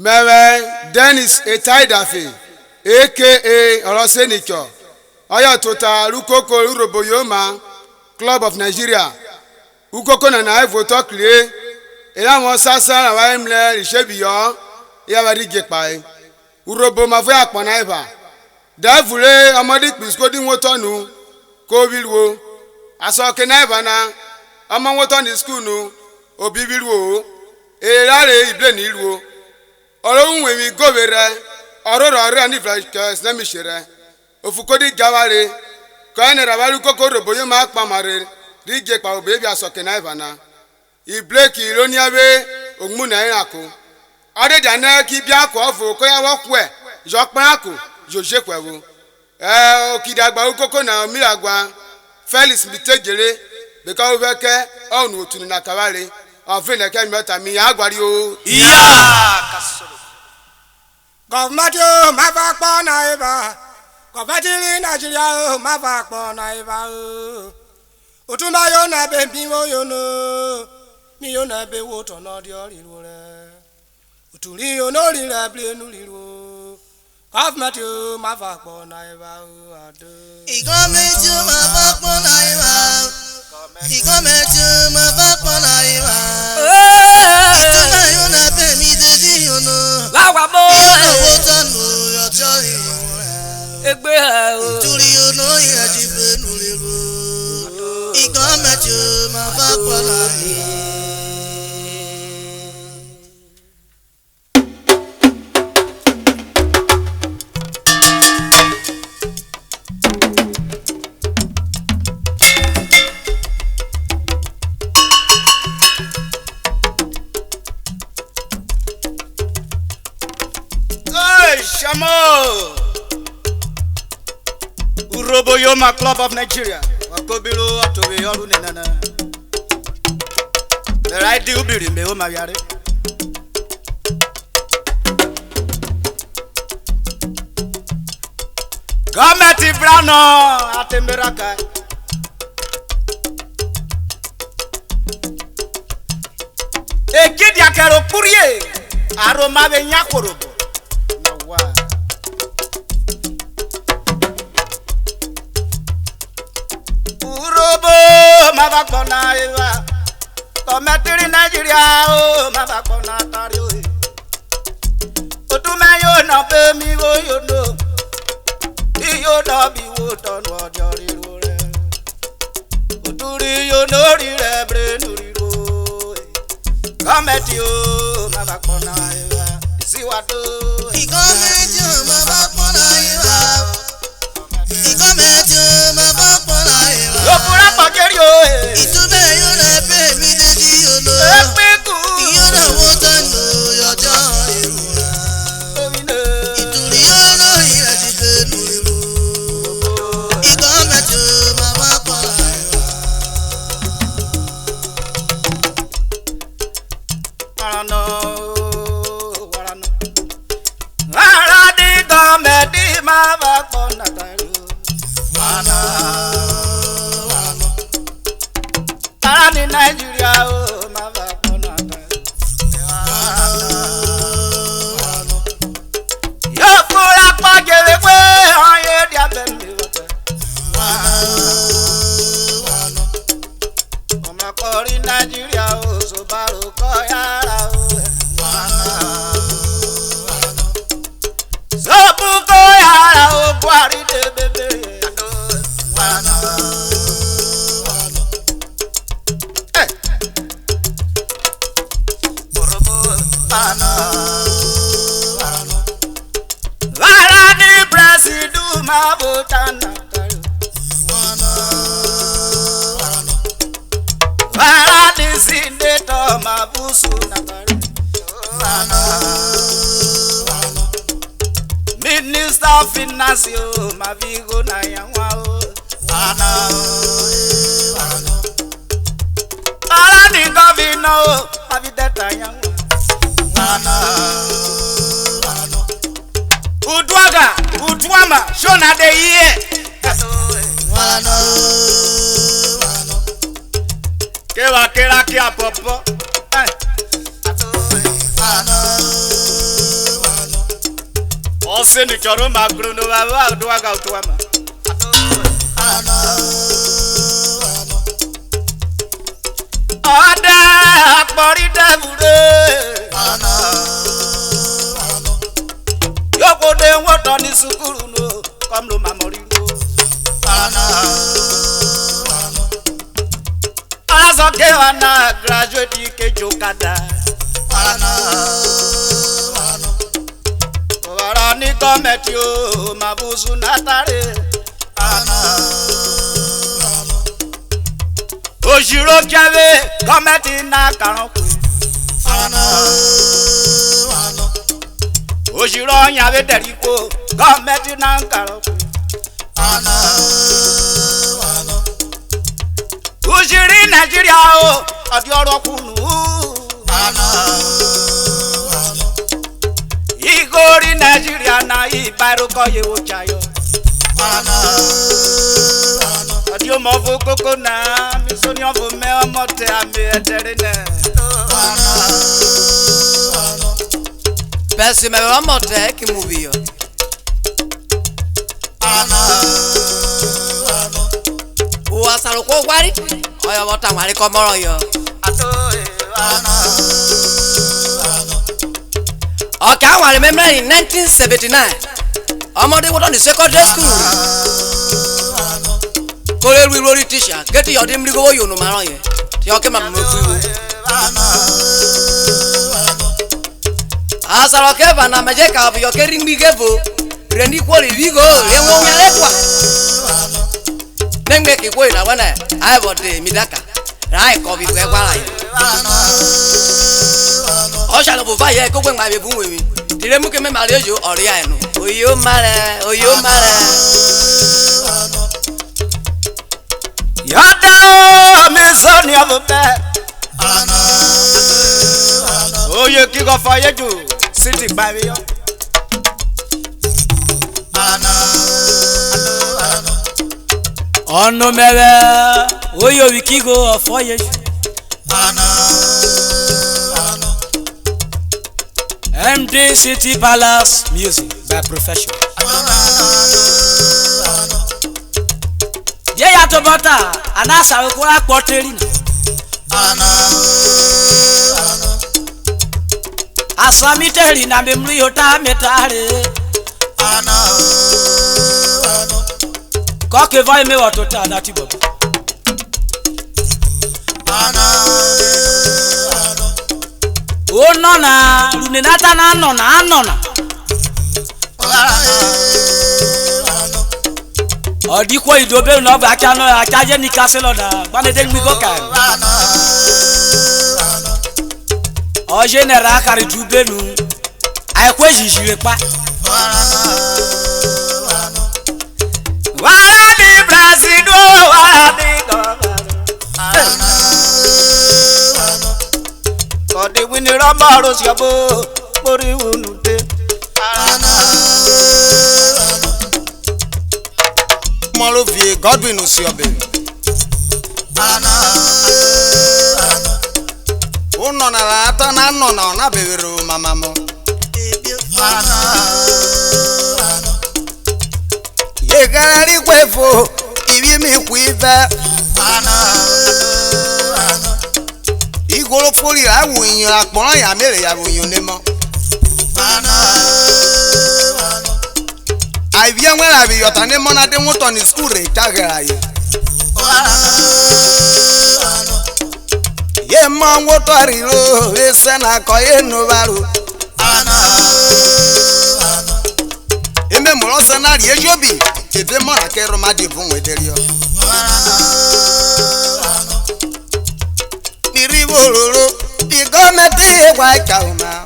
Mewe Dennis Etaidafe aka Oroseniko Oya Tota Rukoko Uroboyoma Club of Nigeria Ukoko na voto clear Ela mo sasa wa emle risebiyo ya bari gepai Urobo ma fe apona eba Da vule amadi piskodi wotonu ko bilwo aso ke na eba na ama wotonu school nu obibilwo erare ible ni ilwo Ọlọ́run we go bere ororo ore ni flash na mi sere ofukodi gaware ko ene rabalu kokoro boyo ma pamare rije pa obebi asoke na ivana I break ironia be ogmu na irako ade dana ki bia ko ofo ko ya wokwe jo panako jo jekwewo okidagba ukoko na miragwa Felix Mitejere beka obeke onu otunu na kawale Afine ke meta mi agwari o kasoro Government yo ma fa po na eba Government in Nigeria o ma fa po na eba o Otuma yo na be mi wo yo no mi yo na be wo to no di ori ro re Uturi yo no ri re ble nu ri ro Government yo ma fa po na eba o ado Government yo ma fa po na eba Government yo ma fa po na eba Otuma yo na be mi de di yo no Lawa bo Egbe o Turi yo no ya di be nu le ro Government yo ma fa po na eba Shamo Uroboyoma Club of Nigeria Wakobilo atobe yoru nenana The right deal biri me o ma yare Government Ibrano atemberaka Ekidi akero purie aroma be nyakorobo Urobo mabakona ewa Kometiri Nigeria o mabakona tari o Otume yo na be mi wo yo no Iyo na bi wo tonu ojo riru re Oturi yo no ri re bre nu riru Kometi o mabakona ewa Siwado Government yo ma fa po na eba Government yo ma fa po na eba Yopura pakeri o Itube yo na be mi de di yo no Epiku Yo na wo tanu yo jo irura Ituri yo no ira di be nu iru Government yo ma fa po na eba Warano Ara di government ma fa po na tari Ara ni Nigeria o ma fa po na tari Yo fura pagere pe aye di abemi wote Ọmọ kọrin Nigeria o so baro ko yara o So bu ko yara o Buhari de bebe Vara ni presidu ma botana Vara ni senator ma busu na Minister of Finance yo ma vigo na yanwa o Vara ni governor o ma videta yanwa Udwaga, Udwama, Shona de ye. Kewa kera kia popo. Oseni choro magruno baba dua ga utwama. Ada akpori dabure. Yoko de woto ni sukuru no komlo mamori go. Ala soke wana graduate ke jokada. Ora ni kometi o mabuzu natare. Ojiro kiave kometi na karonkwe. Ojiro nyawe deriko kometi na karonkwe. Ojiri Nigeria o odi oro kunu. Igori Nigeria na ibaro koye wo chayo. Odi o mo fo koko na mi so ni o fo me o mo te ami etere ne. Pesi me o mo te ki movie yo. O asaro ko gwari. Oyo mo ta gwari ko moro yo. Okay, I remember in 1979. Ọmọdé wọ́n ní secondary school. Kórè rí lórí teacher. Gẹ́tì yọ̀dí mi gbówó yòónù márùn yẹn. Tí ọkẹ́ màmú mi kú ìwé. Àṣàrò kẹfà náà mẹjẹ kàwé yọ̀kẹ́ rí mi gẹ́fò. Rẹ̀ndí kórè rí go ẹ̀wọ̀n yẹn lẹ́kọ̀ọ́. Nẹ́gbẹ́ kíkó ìlàwọ́ náà àìbọ̀dé mi dákà. Ráì kọ́ bí wẹ́ gbára yẹn. Ọ̀ṣàlọ̀ bò fà yẹ kó gbẹ̀ngbà mi fún wèmí. Tìrẹ mú kí mi màrí òjò ọ̀rí àìnù. Oyo mare. Yada o mi so ni ofe. Oye ki go fa yeju city baby yo. Ono mere oyo wiki go ofo yeju. MD City Palace Music by profession. Ye ya to bota anasa we kwa poteri na. Asami teri na memri ota metare. Ko ke vai me watota na tibo. O nona lunenata na nona. Odikwo idobe no ba cha no achaje ni kaselo na gbanede mi go kan. O general kari dubenu ai kwe jijire pa. Wara di Brazil do wara di go. Kodi wini ramaro siabo mori unute. Molo vie Godwin Osiobe. Uno na lata na nona na bevero mamamo. Ye garari kwefo ibi mi kwiva. Igolo foli awuyin apon ya mere ya wuyin nemo. Aibia nwere abi yota ne mona de moto ni school re tagara ye. Ye ma woto ariro ese na ko ye no baro. Eme mo se na ri ejobi ebe mo na ke roma de fun wederio. Ni ri bororo di gometi e gwa kauna.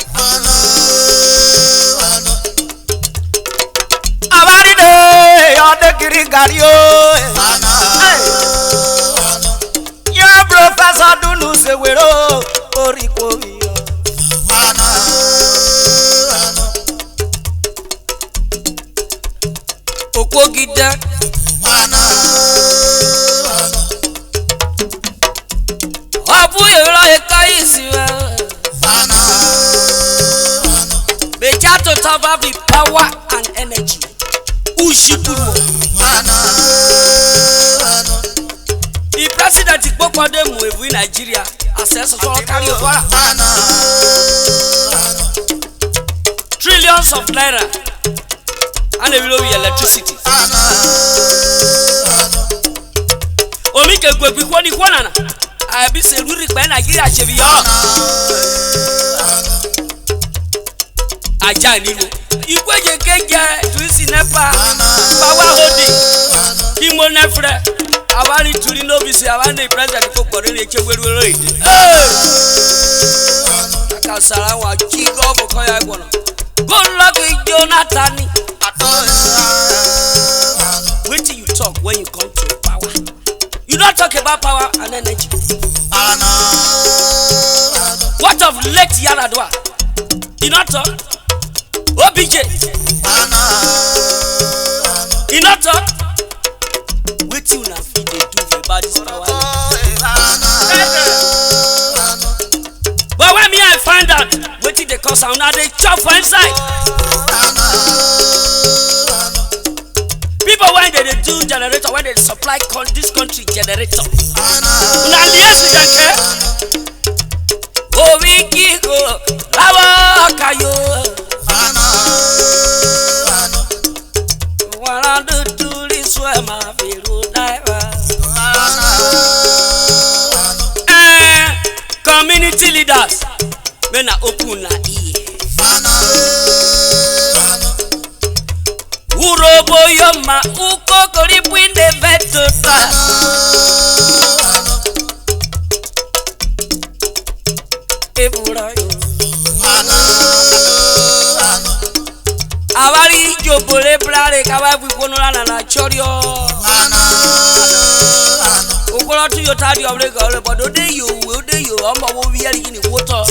Yode kiri gario. Ya professor dunu se wero oriko yo. Okogida. Abu yoro e kai siwa. Beja that to have the power and energy. Ushikumo. The president Ikpokode Muevu in Nigeria assess for carry over trillions of naira and they will be electricity. Omike Gwegwi kwani kwanana. I be say Ruri by Nigeria chevi yo. Aja ni mo. Ikweje keje twisi nepa. Power holding. Imo nefre. Awari turi no bi say awani president ko kore le chegweru lo ide. Aka sara wa kigo bo ko ya gbono. Go luck Jonathan. Wait till you talk when you come to power. You don't talk about power and energy. What of late Yaradua? You not talk? OBJ? You not talk? Wait you now feed they do about this power. But when me I find out, wait till they cause out now they chop for inside. People when they do generator, when they supply this country generator. Now yes we can care. Oh we go, lava kayo. Wanna do this way my feel diver. Community leaders, men are open na ear. Urobo yoma uko koribu in the vetota. Awari jobole blare kawa bukono na chorio. Ukolo tu yo tadi obre go but ode yo omo wo wi ari ni woto.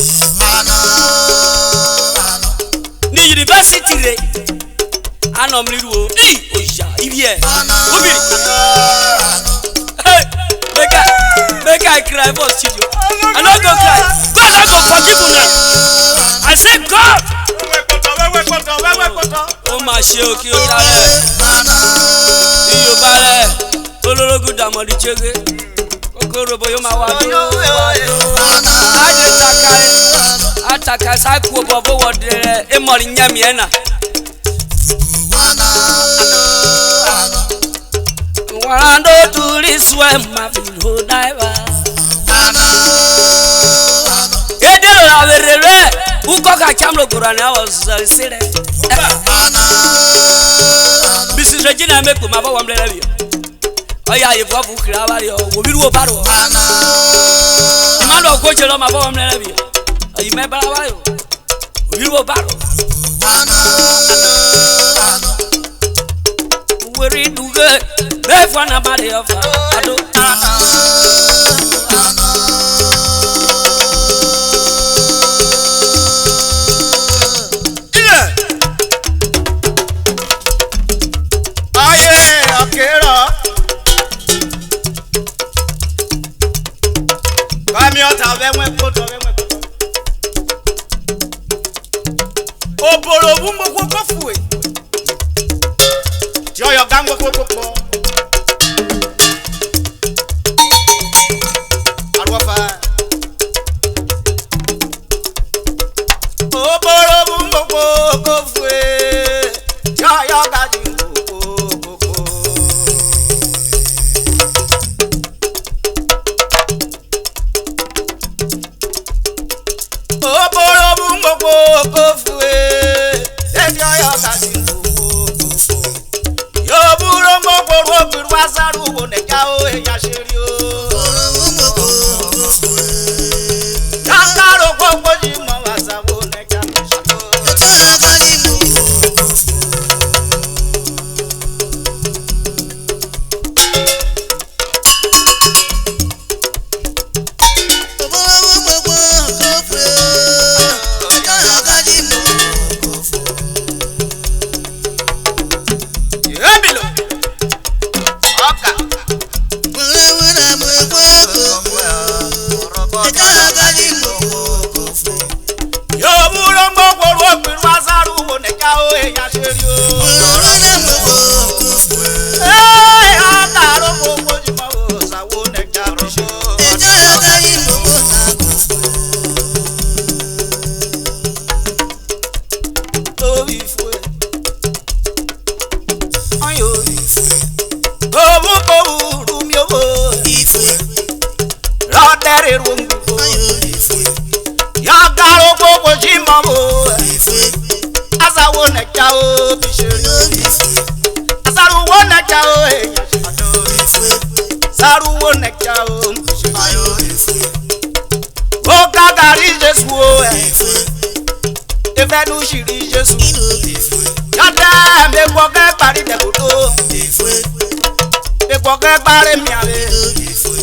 Ni university re anom liru oja ibie obi make I cry for studio. I no go cry. God I go forgive una. I say God. Oh my ṣe o ki o dale. Iyo bare olorogun damodi chege. Kokoro boyo ma wa do. Aje takare. Ataka sai ku obobo wodere e mori nyami ena. Wando tuliswe mabiru daiva. Edelo la verere uko ka chamlo kurani was sire. Mrs. Regina make ma ba wamle labi. Oya ye bo bukira bari o wo biru o baro. Imalo ko chelo ma ba wamle labi. Oyi me bala bari o. Wo biru o baro. We read good. If one body of ado Aye, akera. Kami ota wenwe poto. Oboro bumbo ko kofuwe. Yo gangwe ko. Yo buro mboko ṣe rí o. Olórí náà mo bò kó fún ẹ. Àtàrò gbogbo jùmọ̀ o ṣàwo nẹ̀jà bí ṣe. Ìjọ yàtọ̀ yìí mo bò náà kó fún ẹ. Lórí fún ẹ. Ọyọ Ìfẹ́ òmù bòwúrú mi ò bò. ìfẹ́ Lọ́dẹ̀rẹ̀ rògbò. ayọ̀ ìfẹ́ Yàtàrò gbogbo jùmọ̀ o. ìfẹ́ Aṣàwo nẹ̀jà o bí ṣe rí. lórí ìfẹ́ Aṣàrùwò nẹ̀jà o èèyàn ṣe. ìfẹ́ Ṣàrùwò nẹ̀jà o. ayọ̀ ìfẹ́ Ó gàgàrí Jésù o ẹ̀. ìfẹ́ Ìfẹ́ nu ṣìírí Jésù. lórí ìfẹ́ Yàtẹ̀ mi gbọ́gẹ́ parí dẹ̀kúdó. ìfẹ́ Mi gbọ́gẹ́ parí mi àlè. lórí ìfẹ́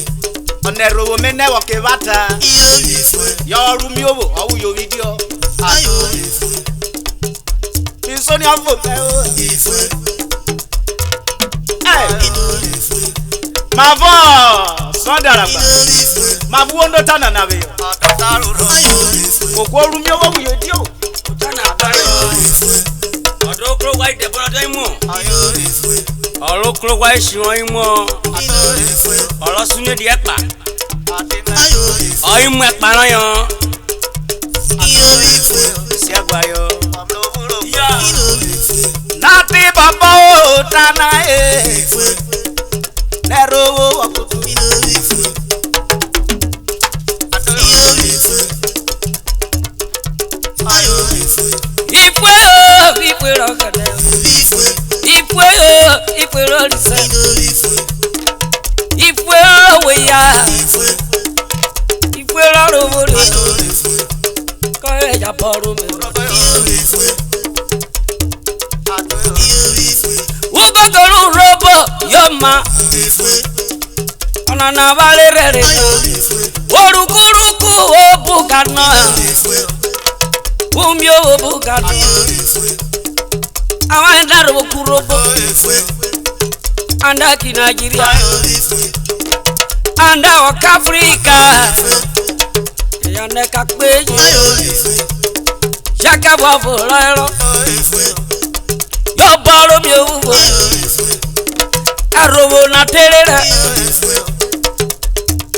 Ọ̀nà ìròwò mi nẹ́wọ̀ kí bá ta. lórí ìfẹ́ Yọ̀ọ̀rù mi ò wò ọ̀wù yóò fídíò. ayọ̀ ìfẹ́ Ìsọ́ni ọ̀fọ̀ mẹ́ o. ìfẹ́ Ẹ̀ lórí ìfẹ́ máa fọ́ sọ́dàràgbà. lórí ìfẹ́ Máa fún wọ́n dọ́tà nànà bẹ̀ yọ. ayọ̀ ìfẹ́ Òkú orú mi ò wò yóò díò. Ọ̀tánà àbáyọ. ìfẹ́ Ọ̀dọ́ okoro wa ìdẹ̀bọ̀rọ̀ dẹ́ mọ̀. ayọ̀ ìfẹ́ Ọ̀rọ̀ okoro wa ìṣìwọ̀n ìmọ̀. lórí ìfẹ́ Ọ̀rọ̀ súnú di ẹ̀pà. ayọ̀ ìfẹ́ Ọ̀yìn mú ẹ̀pà náà yan. lórí ìfẹ́ Sí àgbáyọ. Yá. lórí ìfẹ́ Nàti bàbá o tànà ẹ̀. ìfẹ́ Lẹ́rọ owó ọ̀kùtù. lórí ìfẹ́ lórí ìfẹ́ ayọ̀ ìfẹ́ Ìfẹ́ o, ìfẹ́ rọ̀gẹ̀dẹ̀. ìfẹ́ Ìfẹ́ o, ìfẹ́ rọ̀rìṣẹ́. lórí ìfẹ́ Ìfẹ́ òwe ya. ìfẹ́ Ìfẹ́ rọ̀rọ̀ wọlé. lórí ìfẹ́ Kọ́ ẹ̀yà bọ̀rù mi. lórí ìfẹ́ lórí ìfẹ́ Wúgọ́gọ́rù rọ́bọ̀ yóò ma. ìfẹ́ Ọ̀nàna balẹ̀ rẹ̀ rẹ̀ ayọ̀ náà. ìfẹ́ Orúkúrúkú ó bùkà náà. ìfẹ́ Wúmi ó bùkà náà. ìfẹ́ Àwọn ẹ̀dá rẹ̀ kú rọ́bọ̀. ìfẹ́ Anda kì Nàìjíríà. ìfẹ́ Anda ọ̀ka Áfíríkà. ìfẹ́ Èèyàn nẹ́ka pé yìí. ayọ̀ ìfẹ́ Ṣáká bọ̀ fòrọ̀ ẹ̀rọ. ìfẹ́ Yóò bọ́ lómi òwúwo. ayọ̀ ìfẹ́ Ẹ̀rọ̀wò nà tẹ́lẹ̀ rẹ̀. ìfẹ́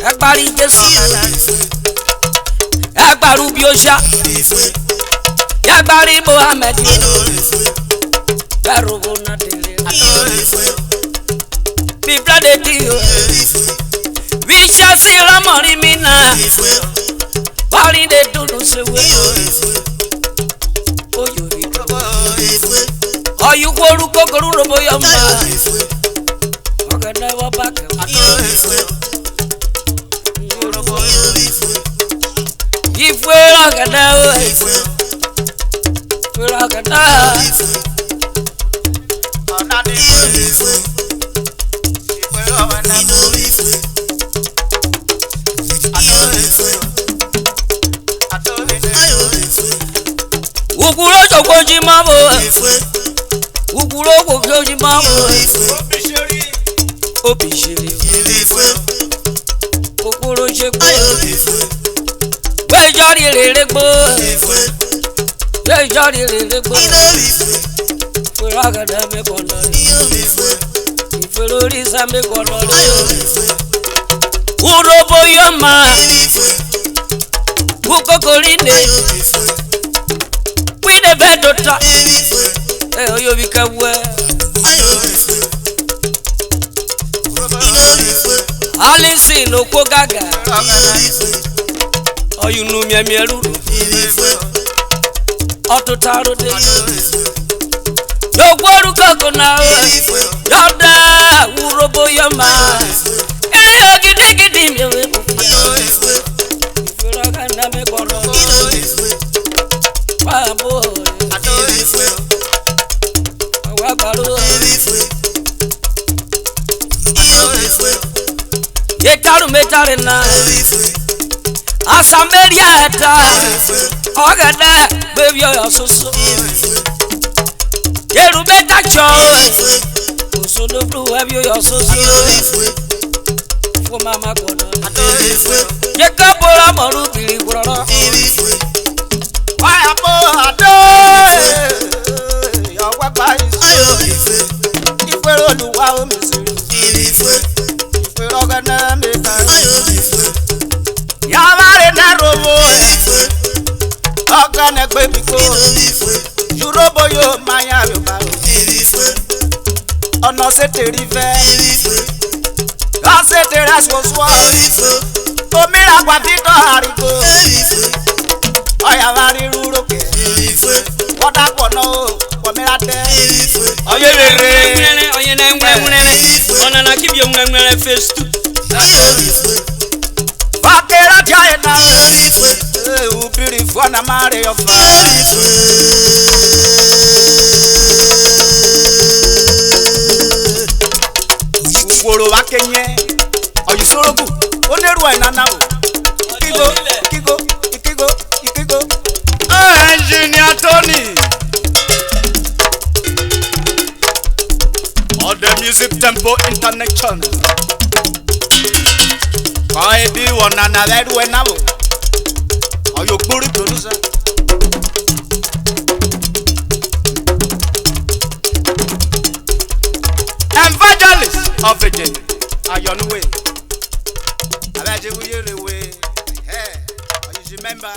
Ẹgbàrí Jésù. ìfẹ́ Ẹgbàrú bí ó ṣá. ìfẹ́ Ẹgbàrí Mohammed. lórí ìfẹ́ Ẹ̀rọ̀wò nà tẹ́lẹ̀ rẹ̀. ìfẹ́ Bí Bíládé tí o. ìfẹ́ Wíṣẹ́ sí rámọ̀rí mi náà. ìfẹ́ Wárí de dúdú ṣe wé. ìfẹ́ Oyò rí. ìfẹ́ Ọ̀yùkú orúkọ korú robo yọ mọ́. ìfẹ́ Ọ̀gẹ̀dẹ̀ wọ́n bá kẹ́. ìfẹ́ ìfẹ́ Ìfẹ́ ọ̀gẹ̀dẹ̀ o. ìfẹ́ Ìfẹ́ ọ̀gẹ̀dẹ̀. ìfẹ́ Ọ̀nà ní ìfẹ́ ìpè ọ̀wẹ́ náà. lórí ìfẹ́ ìfẹ́ Àtòrí ní ayọ̀ ìfẹ́ Ukuro jogboji mabo. ìfẹ́ Ukuro jogboji mabo. ìfẹ́ òbí ṣe rí. Obi ṣeré. ìfẹ́ Ukuro ṣe gbó. ayọ̀ ìfẹ́ Gbẹ́jọ́rì rere gbó. ìfẹ́ Gbẹ́jọ́rì rere gbó. lórí ìfẹ́ Ìfẹ́ ọ̀gẹ̀dẹ̀ mi kọ̀ lọ. ìfẹ́ Ìfẹ́ lórí sá mi kọ̀ lọ. ayọ̀ ìfẹ́ Urobo yọ ma. ìfẹ́ Ukokori ne. ayọ̀ ìfẹ́ Wíde bẹ́ẹ̀ dọ̀tà. ìfẹ́ Ẹ oyó bi kẹ́ wẹ́. ayọ̀ ìfẹ́ lórí ìfẹ́ Alisi ló kó gàgà. lórí ìfẹ́ Ọyùnú miẹ̀miẹ̀ rúru. ìfẹ́ Ọ̀tútà ròde. ayọ̀ ìfẹ́ Gbogbo orúkọ kò náà o. ìfẹ́ Dọ́dà urobo yọ ma. Ẹyọ gidigidi mi ò wé kò fi. ayọ̀ ìfẹ́ Ìfẹ́ ọ̀gẹ̀dẹ̀ mi kọ̀ lọ. lórí ìfẹ́ Pàbó ìfẹ́ àwọn àgbàdo. ìfẹ́ ìfẹ́ Yetaru metare na. ìfẹ́ Asameria eta. ìfẹ́ Ọ̀gẹ̀dẹ̀ bébí ọyọ soso. ìfẹ́ Yeru beta chọ. ìfẹ́ Osono blu ẹbí ọyọ soso. ìfẹ́ Fún mama kọ̀nà. ìfẹ́ Yeka bora mọ̀rú bìrì gbọ̀rọ̀. ìfẹ́ Wáyà bó àdó. Ọ̀wẹ́ boyo maya yoba ọ̀nà ṣètèrè fẹ́ lọ ṣètèrè ṣoṣo omira gba fitọ àrígbó ọ̀yà wa ríru rókè wọ́n dàpọ̀ náà omira tẹ́. ọyẹ rere ọyẹ náà ńwẹ̀rẹ̀ ọ̀nà náà kíbi ńwẹ̀rẹ̀ fẹ́sítù. Bakera tiaena ubiri fwana mare yofa Uforo wakenye oyisorogu oneru enana o ikigo Engineer Tony All the music tempo international Koi bi wona na vedu enabo. Oyo gbori producer. Evangelist of Virgin. Ayonu way. Abaje wuyere way. Hey, you remember